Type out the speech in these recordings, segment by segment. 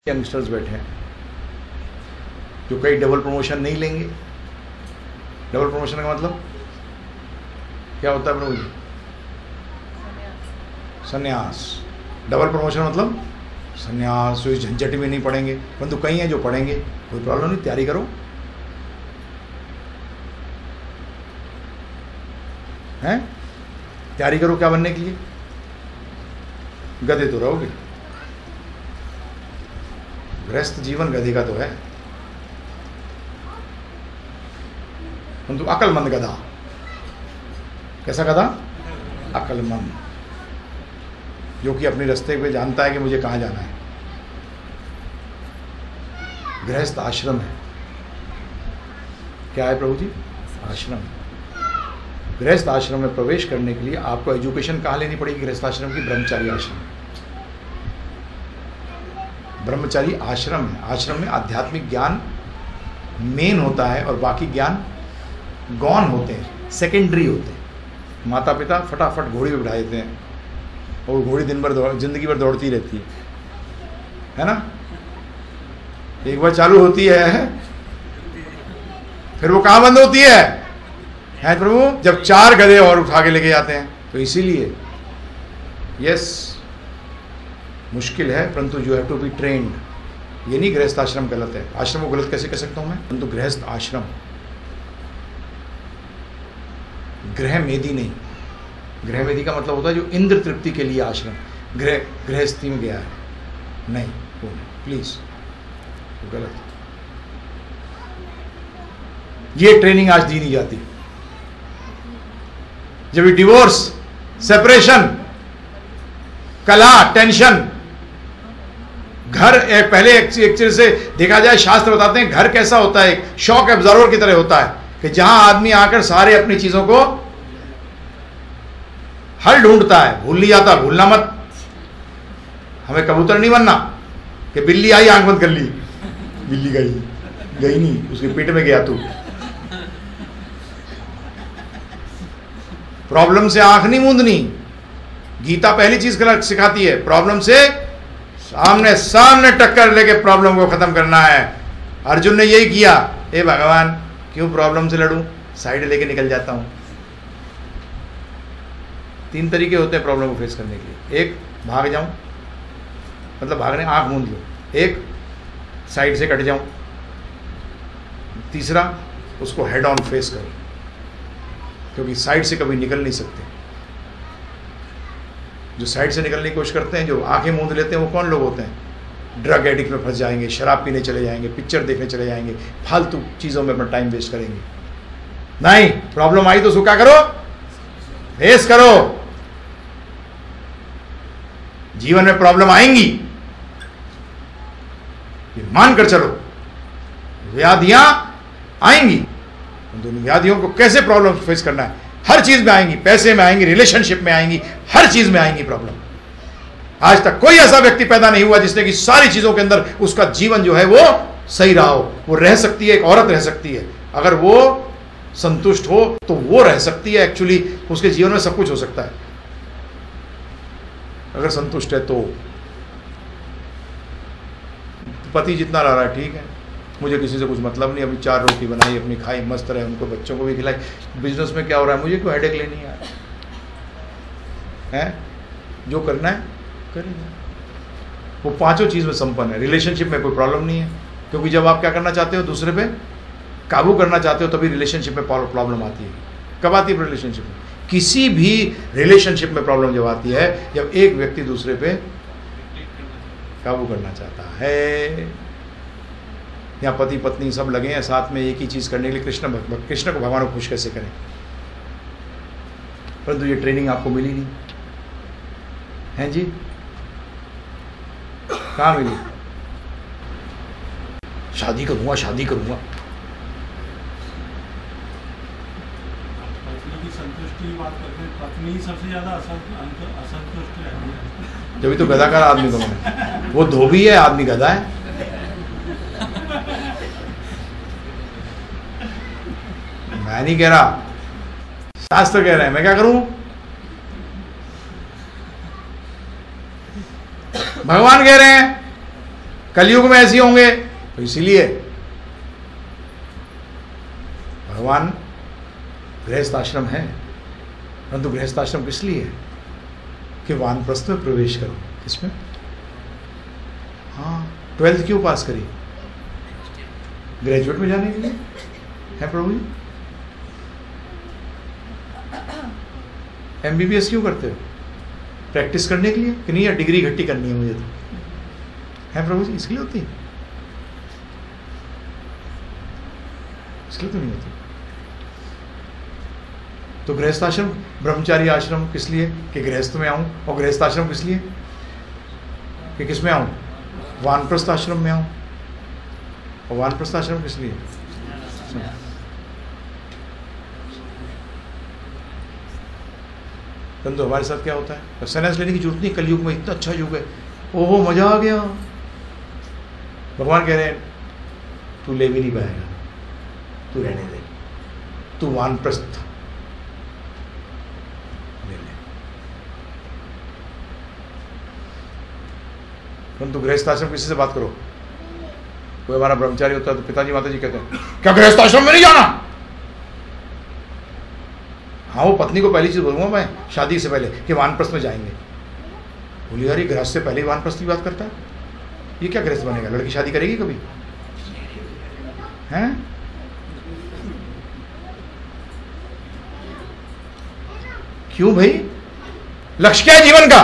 Youngsters बैठे हैं जो कई डबल प्रमोशन नहीं लेंगे। डबल प्रमोशन का मतलब क्या होता है प्रभु जी? संन्यास। डबल प्रमोशन मतलब संन्यास। इस झंझट में नहीं पड़ेंगे, परंतु कई हैं जो पढ़ेंगे, कोई प्रॉब्लम नहीं, तैयारी करो। हैं तैयारी करो क्या बनने के लिए? गधे तो रहोगे। गृहस्थ जीवन गधे का तो है, परंतु अकलमंद गधा। कैसा गधा? अकलमंद, जो कि अपने रास्ते पे जानता है कि मुझे कहाँ जाना है। गृहस्थ आश्रम है। क्या है प्रभु जी? आश्रम। गृहस्थ आश्रम में प्रवेश करने के लिए आपको एजुकेशन कहाँ लेनी पड़ेगी? गृहस्थ आश्रम की ब्रह्मचारी आश्रम। ब्रह्मचारी आश्रम है। आश्रम में आध्यात्मिक ज्ञान मेन होता है और बाकी ज्ञान गौण होते हैं, सेकेंडरी होते हैं। माता पिता फटाफट घोड़ी पे बिठा देते हैं और घोड़ी दिन भर जिंदगी भर दौड़ती रहती है ना। एक बार चालू होती है फिर वो कहाँ बंद होती है प्रभु? जब 4 गधे और उठा के लेके जाते हैं। तो इसीलिए यस मुश्किल है, परंतु you have to be trained. ये नहीं गृहस्थ आश्रम गलत है। आश्रम को गलत कैसे कह सकता हूं मैं? परंतु गृहस्थ आश्रम, गृह मेदी नहीं। गृह मेदी का मतलब होता है जो इंद्र तृप्ति के लिए आश्रम। गृहस्थी में गया है नहीं, वो नहीं, प्लीज, वो गलत। ये ट्रेनिंग आज दी नहीं जाती। जब ये डिवोर्स, सेपरेशन, कला, टेंशन, घर पहले एक चीज से देखा जाए, शास्त्र बताते हैं घर कैसा होता है, एक शॉक एब्जॉर्वर की तरह होता है कि जहां आदमी आकर सारे अपनी चीजों को हल ढूंढता है, भूल नहीं जाता। भूलना मत। हमें कबूतर नहीं बनना कि बिल्ली आई आंख बंद कर ली, बिल्ली गई नहीं, उसके पेट में गया तू। प्रॉब्लम से आंख नहीं मूंदनी। गीता पहली चीज सिखाती है, प्रॉब्लम से सामने टक्कर लेके प्रॉब्लम को खत्म करना है। अर्जुन ने यही किया। हे भगवान, क्यों प्रॉब्लम से लड़ूं, साइड लेके निकल जाता हूं। 3 तरीके होते हैं प्रॉब्लम को फेस करने के लिए। एक, भाग जाऊं, मतलब भागने आंख मूंद लो। एक, साइड से कट जाऊं। तीसरा, उसको हेड ऑन फेस करो, क्योंकि साइड से कभी निकल नहीं सकते। जो साइड से निकलने की कोशिश करते हैं, जो आंखें मूंद लेते हैं, वो कौन लोग होते हैं? ड्रग एडिक्ट में फंस जाएंगे, शराब पीने चले जाएंगे, पिक्चर देखने चले जाएंगे, फालतू चीजों में अपना टाइम वेस्ट करेंगे। नहीं, प्रॉब्लम आई तो उसको क्या करो? फेस करो। जीवन में प्रॉब्लम आएंगी, ये मानकर चलो। व्याधियां आएंगी, उन व्याधियों को कैसे प्रॉब्लम फेस करना है? हर चीज में आएंगी, पैसे में आएंगी, रिलेशनशिप में आएंगी, हर चीज में आएंगी प्रॉब्लम। आज तक कोई ऐसा व्यक्ति पैदा नहीं हुआ जिसने कि सारी चीजों के अंदर उसका जीवन जो है वो सही रहा हो। वो रह सकती है, एक औरत रह सकती है, अगर वो संतुष्ट हो तो वो रह सकती है। एक्चुअली उसके जीवन में सब कुछ हो सकता है अगर संतुष्ट है तो। पति जितना रह रहा है ठीक है, मुझे किसी से कुछ मतलब नहीं। अभी 4 रोटी बनाई, अपनी खाई, मस्त रहे, उनको बच्चों को भी खिलाई। बिजनेस में क्या हो रहा है, मुझे कोई हेडेक लेनी है। जो करना है करेंगे। वो 5 चीज में संपन्न है। रिलेशनशिप में कोई प्रॉब्लम नहीं है, क्योंकि जब आप क्या करना चाहते हो, दूसरे पे काबू करना चाहते हो, तभी रिलेशनशिप में प्रॉब्लम आती है। कब आती है रिलेशनशिप में? किसी भी रिलेशनशिप में प्रॉब्लम जब आती है, जब एक व्यक्ति दूसरे पे काबू करना चाहता है। यहाँ पति पत्नी सब लगे हैं साथ में एक ही चीज करने के लिए, कृष्ण को भगवान को खुश कैसे करें? परंतु ये ट्रेनिंग आपको मिली नहीं है जी। कहाँ मिली? शादी करूंगा, शादी करूंगा। पत्नी की संतुष्टि की बात करते हैं, पत्नी सबसे ज्यादा असंतुष्ट रहती है। जब तो गधाकार आदमी को मैंने, वो धोबी है, आदमी गधा है। मैं नहीं कह रहा, शास्त्र कह रहे हैं, मैं क्या करूं? भगवान कह रहे हैं कलयुग में ऐसे होंगे, तो इसीलिए भगवान गृहस्थ आश्रम है। परंतु गृहस्थ आश्रम किस लिए है? कि वानप्रस्थ में प्रवेश करो। किसमें? हाँ, 12th क्यों पास करी? ग्रेजुएट में जाने के लिए है प्रभु जी। MBBS क्यों करते हो? प्रैक्टिस करने के लिए कि नहीं, या डिग्री इकट्ठी करनी है मुझे? तो है प्रभु जी, इसके लिए होती है? इसके लिए तो नहीं होती। तो गृहस्थ आश्रम, ब्रह्मचारी आश्रम किस लिए? कि गृहस्थ में आऊं। और गृहस्थ आश्रम किस लिए? कि किस में आऊं? वानप्रस्थ आश्रम में आऊं। और वानप्रस्थ आश्रम किस लिए? तो हमारे साथ क्या होता है? संन्यास लेने की जरूरत नहीं, कलयुग में इतना अच्छा युग है, ओहो मजा आ गया। भगवान कह रहे हैं तू ले भी नहीं पाएगा, तू रहने दे, तू वानप्रस्थ ले ले। परंतु गृहस्थ आश्रम किसी से बात करो, कोई हमारा ब्रह्मचारी होता है तो पिताजी माताजी कहते हैं क्या गृहस्थ आश्रम में नहीं जाना? हाँ, वो पत्नी को पहली चीज बोलूंगा मैं शादी से पहले कि वानप्रस्थ में जाएंगे। बोली यार, ये गृहस्थ से पहले ही वानप्रस्थ की बात करता है, ये क्या गृहस्थ बनेगा? लड़की शादी करेगी कभी? हैं? क्यों भाई? लक्ष्य क्या है जीवन का?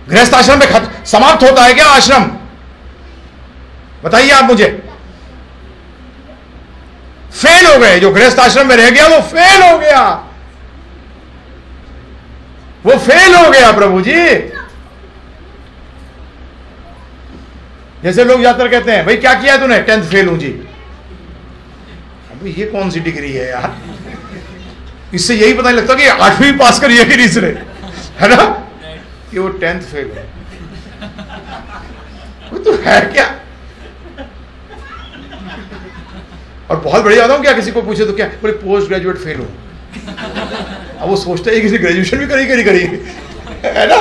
गृहस्थ आश्रम में समाप्त होता है क्या आश्रम? बताइए आप मुझे। फेल हो गए, जो गृहस्थ आश्रम में रह गया वो फेल हो गया, वो फेल हो गया प्रभु जी। जैसे लोग जाकर कहते हैं भाई क्या किया है तूने? 10th फेल हूं जी। अभी ये कौन सी डिग्री है यार? इससे यही पता नहीं लगता कि 8वीं पास करी है कि इसने, है ना, कि वो 10th फेल है। वो तो है क्या? और बहुत बढ़िया आता हूं क्या, किसी को पूछे तो क्या बोले पोस्ट ग्रेजुएट फेल हूं। अब वो सोचते हैं किसी ग्रेजुएशन भी करी है ना।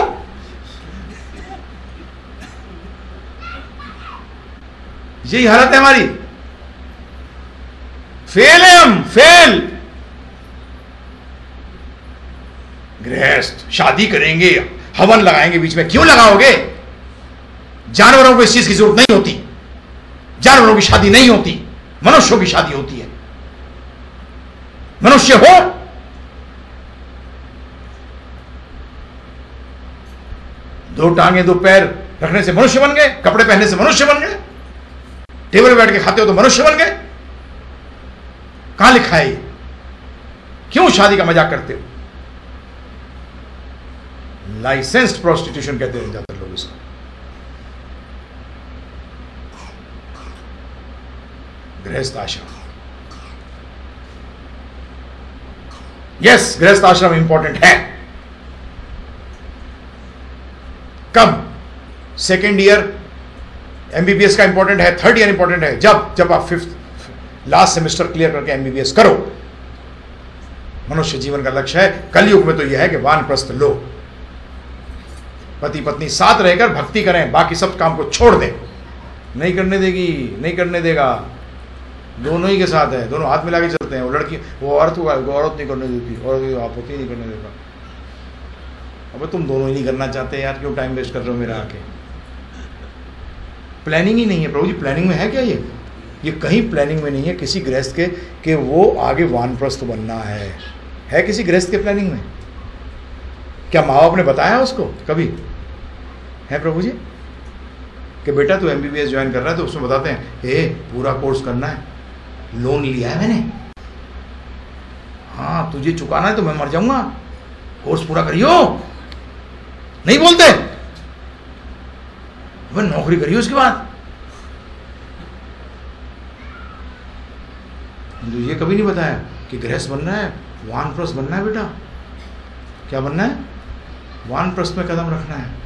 यही हालत है हमारी, फेल है हम, फेल। गृहस्थ शादी करेंगे, हवन लगाएंगे बीच में, क्यों लगाओगे? जानवरों को इस चीज की जरूरत नहीं होती, जानवरों की शादी नहीं होती, मनुष्यों की शादी होती है। मनुष्य हो, दो टांगे दो पैर रखने से मनुष्य बन गए, कपड़े पहनने से मनुष्य बन गए, टेबल पर बैठ के खाते हो तो मनुष्य बन गए। कहां लिखा है ये? क्यों शादी का मजाक करते हो? लाइसेंस्ड प्रोस्टिट्यूशन कहते हैं ज्यादातर लोग इसको। गृहस्थ आश्रम, यस, गृहस्थ आश्रम इंपॉर्टेंट है। कब? सेकेंड ईयर MBBS का इंपॉर्टेंट है, थर्ड ईयर इंपॉर्टेंट है, जब आप 5th लास्ट सेमेस्टर क्लियर करके MBBS करो। मनुष्य जीवन का लक्ष्य है। कलयुग में तो यह है कि वानप्रस्थ लो, पति पत्नी साथ रहकर भक्ति करें, बाकी सब काम को छोड़ दें। नहीं करने देगी, नहीं करने देगा, दोनों ही के साथ है, दोनों हाथ मिला के चलते हैं। वो लड़की, वो औरत हुआ, वो औरत नहीं करने देती, और आप होती नहीं करने देगा। अब तुम दोनों ही नहीं करना चाहते यार, क्यों टाइम वेस्ट कर रहे हो मेरा आके? प्लानिंग ही नहीं है प्रभु जी। प्लानिंग में है क्या ये कहीं प्लानिंग में नहीं है किसी गृहस्थ के कि वो आगे वानप्रस्थ बनना है किसी गृहस्थ के प्लानिंग में? क्या माँ बाप ने बताया उसको कभी? है प्रभु जी कि बेटा तू MBBS ज्वाइन कर रहा है तो उसमें बताते हैं पूरा कोर्स करना है, लोन लिया है मैंने, हाँ तुझे चुकाना है तो मैं मर जाऊंगा, कोर्स पूरा करियो। नहीं बोलते, वह नौकरी करियो उसके बाद। तो ये कभी नहीं बताया कि गृहस्थ बनना है, वानप्रस्थ बनना है। बेटा क्या बनना है? वानप्रस्थ में कदम रखना है।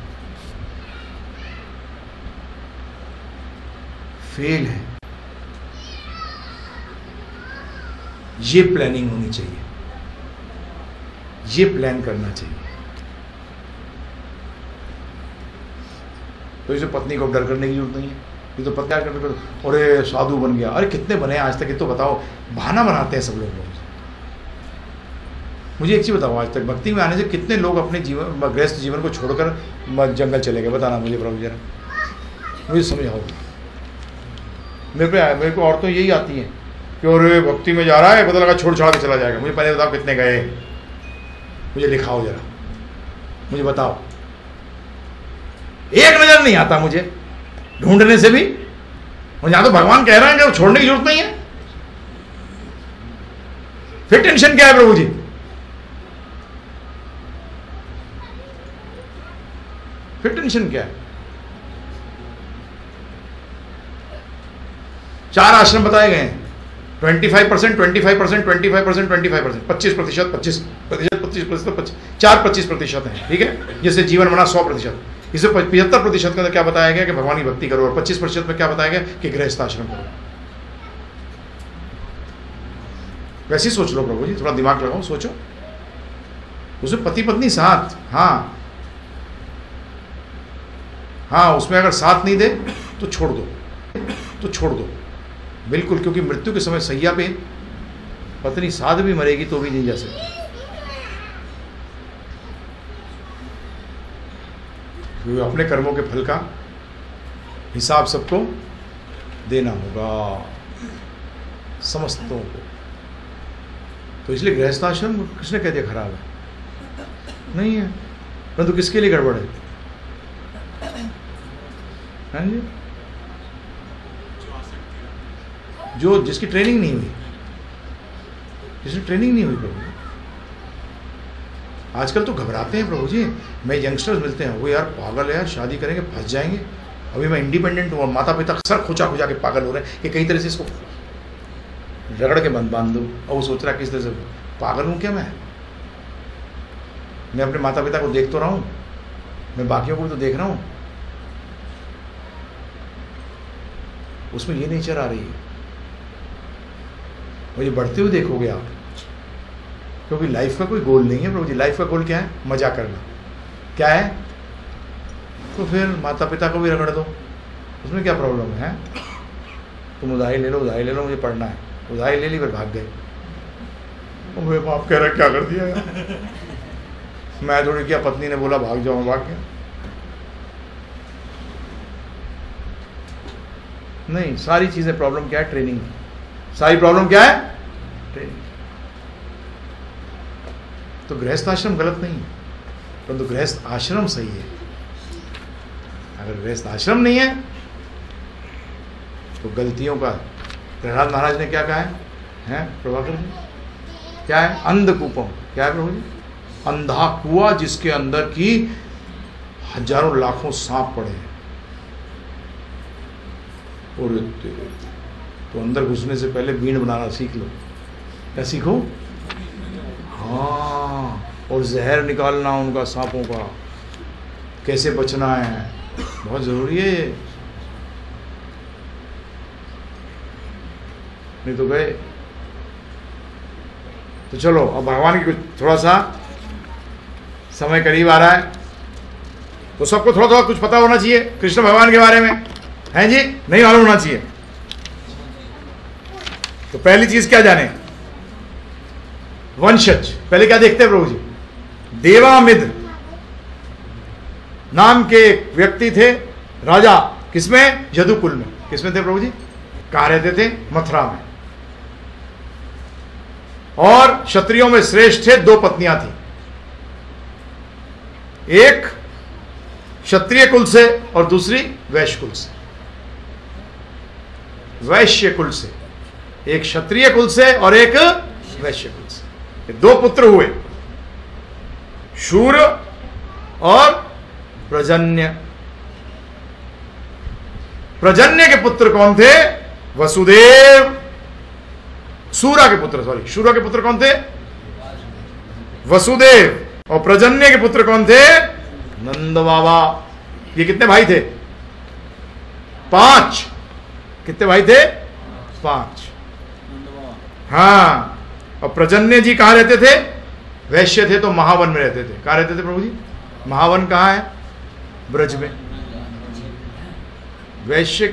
फेल है, ये प्लानिंग होनी चाहिए, ये प्लान करना चाहिए। तो इसे पत्नी को डर करने की जरूरत नहीं है। ये तो पत्या करके अरे साधु बन गया। अरे कितने बने आज तक, ये तो बताओ, बहाना बनाते हैं सब लोग। मुझे एक चीज़ बताओ, आज तक भक्ति में आने से कितने लोग अपने जीवन, गृहस्थ जीवन को छोड़कर जंगल चले गए? बताना मुझे प्रभु जरा, मुझे समझाओ। मेरे को और तो यही आती है कि अरे भक्ति में जा रहा है, पता लगा छोड़ छाड़ के चला जाएगा। मुझे पहले बताओ कितने गए, मुझे लिखाओ जरा, मुझे बताओ। एक नजर नहीं आता मुझे ढूंढने से भी। और यहां तो भगवान कह रहे हैं कि छोड़ने की जरूरत नहीं है, फिर टेंशन क्या है प्रभु जी? फिर टेंशन क्या है? 4 आश्रम बताए गए हैं, 25%, 25%, 25%, 25%, 25%, 25%, 25%, 4-25% है, ठीक है। जैसे जीवन बना 100%, इसे 75% के अंदर क्या बताया गया कि भगवान की भक्ति करो, और 25% में क्या बताया गया कि गृहस्थ आश्रम करो। वैसे ही सोच लो प्रभु जी, थोड़ा दिमाग लगाओ, सोचो। उसमें पति पत्नी साथ, हाँ हाँ, उसमें अगर साथ नहीं दे तो छोड़ दो, तो छोड़ दो बिल्कुल, क्योंकि मृत्यु के समय सैया पे पत्नी साथ भी मरेगी तो भी नहीं जा सकती। अपने कर्मों के फल का हिसाब सबको देना होगा, समस्तों को। तो इसलिए गृहस्थाश्रम किसने कह दिया खराब है? नहीं है, परंतु किसके लिए गड़बड़ है? हाँ जी, जो जिसकी ट्रेनिंग नहीं हुई, जिसकी ट्रेनिंग नहीं हुई प्रभु। आजकल तो घबराते हैं प्रभु जी, मैं यंगस्टर्स मिलते हैं, वो यार पागल है यार, शादी करेंगे फंस जाएंगे। अभी मैं इंडिपेंडेंट हूँ, माता पिता सर खुचा खुचा के पागल हो रहे हैं कि कई तरह से इसको रगड़ के बांध दूँ। और वो सोच रहा है किस तरह से पागल हूँ क्या मैं अपने माता पिता को देख तो रहा हूँ, मैं बाकियों को भी तो देख रहा हूँ। उसमें ये नेचर आ रही है, और ये बढ़ते हुए देखोगे आप, क्योंकि लाइफ का कोई गोल नहीं है प्रभु जी। लाइफ का गोल क्या है? मजा करना। क्या है? तो फिर माता पिता को भी रगड़ दो, उसमें क्या प्रॉब्लम है? तुम उधारी ले लो, उधारी ले लो, मुझे पढ़ना है, उधारी ले ली, फिर भाग गए। मेरे बाप कह रहा क्या कर दिया यार? मैं थोड़ी किया, पत्नी ने बोला भाग जाओ, भाग गया। नहीं, सारी चीजें प्रॉब्लम क्या है? ट्रेनिंग। सारी प्रॉब्लम क्या है? ट्रेनिंग। तो गृहस्थ आश्रम गलत नहीं है, परंतु गृहस्थ आश्रम सही है। अगर गृहस्थ आश्रम नहीं है तो गलतियों का, प्रहलाद महाराज ने क्या कहा है प्रभाकर जी? क्या है? अंधकूपम। क्या है प्रभु जी? अंधा कुआं जिसके अंदर की हजारों लाखों सांप पड़े हैं। और तो अंदर घुसने से पहले बीन बनाना सीख लो। क्या सीखो? हाँ, और जहर निकालना उनका, सांपों का कैसे बचना है, बहुत ज़रूरी है ये। नहीं तो गए। तो चलो अब भगवान की कुछ थोड़ा सा समय करीब आ रहा है, तो सबको थोड़ा थोड़ा कुछ पता होना चाहिए कृष्ण भगवान के बारे में, हैं जी? नहीं मालूम होना चाहिए। तो पहली चीज क्या जाने? वंशज। पहले क्या देखते हैं प्रभु जी? देवामिद्र नाम के एक व्यक्ति थे, राजा। किसमें? यदुकुल में। किसमें थे प्रभु जी? कहाँ रहते थे? मथुरा में। और क्षत्रियों में श्रेष्ठ थे, 2 पत्नियां थी, एक क्षत्रिय कुल से और दूसरी वैश्य कुल से। वैश्य कुल से, एक क्षत्रिय कुल से और एक वैश्य कुल से। 2 पुत्र हुए, शूर और प्रजन्य। प्रजन्य के पुत्र कौन थे? वसुदेव। सूरा के पुत्र, सॉरी, शूरा के पुत्र कौन थे? वसुदेव। और प्रजन्य के पुत्र कौन थे? नंद बाबा। ये कितने भाई थे? 5। कितने भाई थे? 5। हाँ। और प्रजन्य जी कहां रहते थे? वैश्य थे तो महावन में रहते थे। कहां रहते थे प्रभु जी? महावन कहां है? ब्रज में। वैश्य